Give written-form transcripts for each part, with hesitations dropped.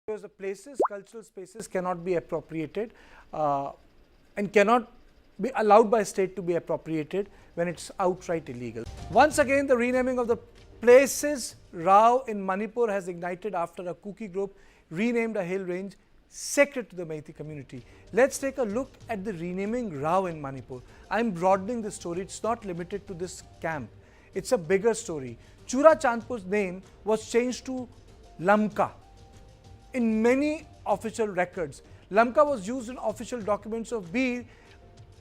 because the places, cultural spaces cannot be appropriated and cannot be allowed by state to be appropriated when it's outright illegal. Once again, the renaming of the places Rao in Manipur has ignited after a Kuki group renamed a hill range sacred to the Meitei community. Let's take a look at the renaming Rao in Manipur. I'm broadening the story. It's not limited to this camp. It's a bigger story. Chura Chandpur's name was changed to Lamka in many official records. Lamka was used in official documents of Bir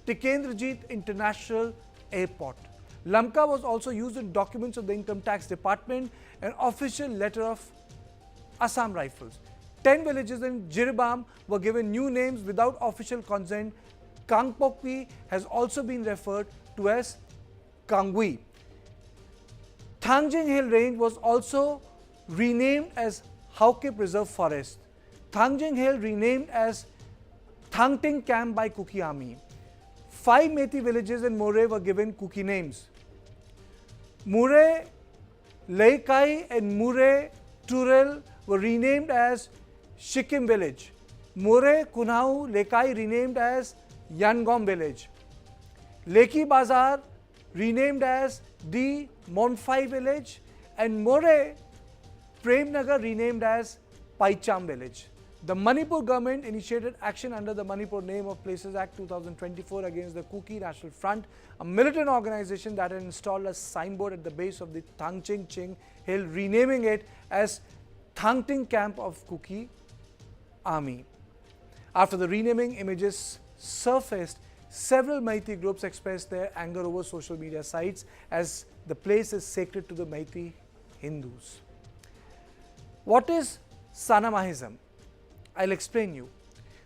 Tikendrajit International Airport. Lamka was also used in documents of the Income Tax Department and official letter of Assam Rifles. 10 villages in Jiribam were given new names without official consent. Kangpokpi has also been referred to as Kangui. Thangjing Hill Range was also renamed as Hauke Preserve Forest. Thangjing Hill renamed as Thangting Camp by Kuki Army. 5 Meitei villages in More were given Kuki names. Mure, Leikai and Mure Turel were renamed as Shikim village. Mure Kunau Leikai renamed as Yangom village. Leki Bazar renamed as the Monfai village, and More Premnagar renamed as Paicham village. The Manipur government initiated action under the Manipur Name of Places Act 2024 against the Kuki National Front, a militant organization that had installed a signboard at the base of the Thangching Hill, renaming it as Thangting Camp of Kuki Army. After the renaming, images surfaced. Several Meitei groups expressed their anger over social media sites as the place is sacred to the Meitei Hindus. What is Sanamahism? I'll explain you.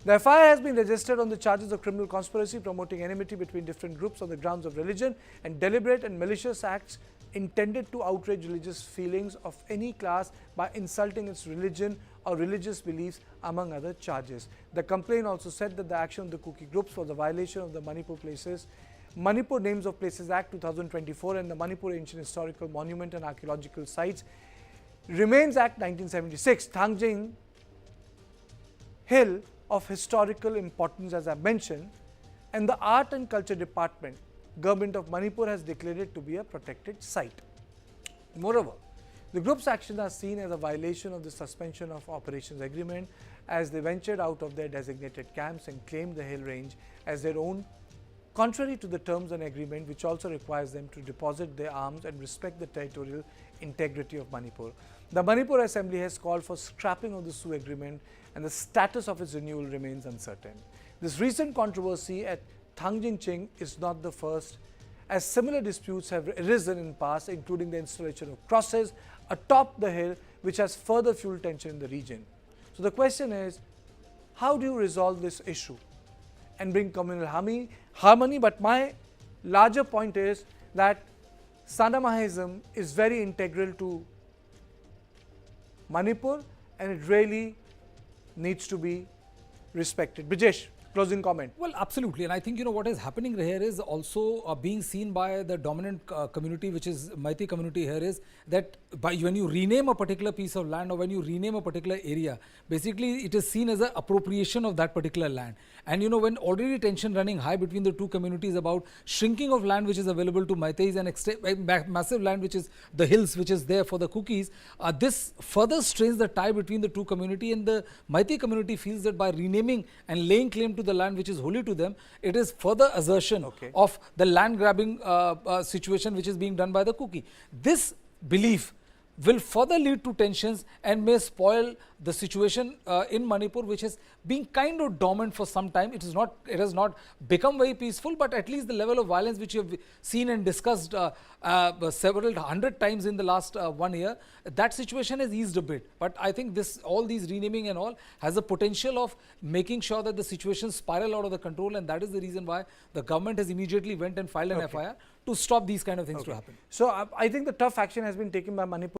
The FIR has been registered on the charges of criminal conspiracy, promoting enmity between different groups on the grounds of religion, and deliberate and malicious acts intended to outrage religious feelings of any class by insulting its religion or religious beliefs, among other charges. The complaint also said that the action of the Kuki groups was a violation of the Manipur Names of Places Act 2024 and the Manipur Ancient Historical Monument and Archaeological Sites Remains Act 1976. Thangjing Hill of historical importance, as I mentioned, and the Art and Culture Department, Government of Manipur, has declared it to be a protected site. Moreover, the group's actions are seen as a violation of the suspension of operations agreement as they ventured out of their designated camps and claimed the hill range as their own, contrary to the terms and agreement, which also requires them to deposit their arms and respect the territorial integrity of Manipur. The Manipur Assembly has called for scrapping of the Sioux agreement, and the status of its renewal remains uncertain. This recent controversy at Thangjing is not the first, as similar disputes have arisen in the past, including the installation of crosses atop the hill, which has further fueled tension in the region. So the question is, how do you resolve this issue and bring communal harmony? But my larger point is that Sanamahism is very integral to Manipur, and it really needs to be respected. Brijesh, closing comment. Well, absolutely. And I think, what is happening here is also being seen by the dominant community, which is Meitei community here, is that when you rename a particular piece of land or when you rename a particular area, basically it is seen as an appropriation of that particular land. And when already tension running high between the two communities about shrinking of land which is available to Meiteis and massive land which is the hills which is there for the Kukis, this further strains the tie between the two community, and the Meitei community feels that by renaming and laying claim to the land which is holy to them, it is further assertion of the land grabbing situation which is being done by the Kuki. This belief will further lead to tensions and may spoil the situation in Manipur, which has been kind of dormant for some time. It has not become very peaceful, but at least the level of violence which you have seen and discussed several hundred times in the last 1 year, that situation has eased a bit. But I think all these renaming and all has the potential of making sure that the situation spiral out of the control, and that is the reason why the government has immediately went and filed an FIR to stop these kind of things to happen. So I think the tough action has been taken by Manipur.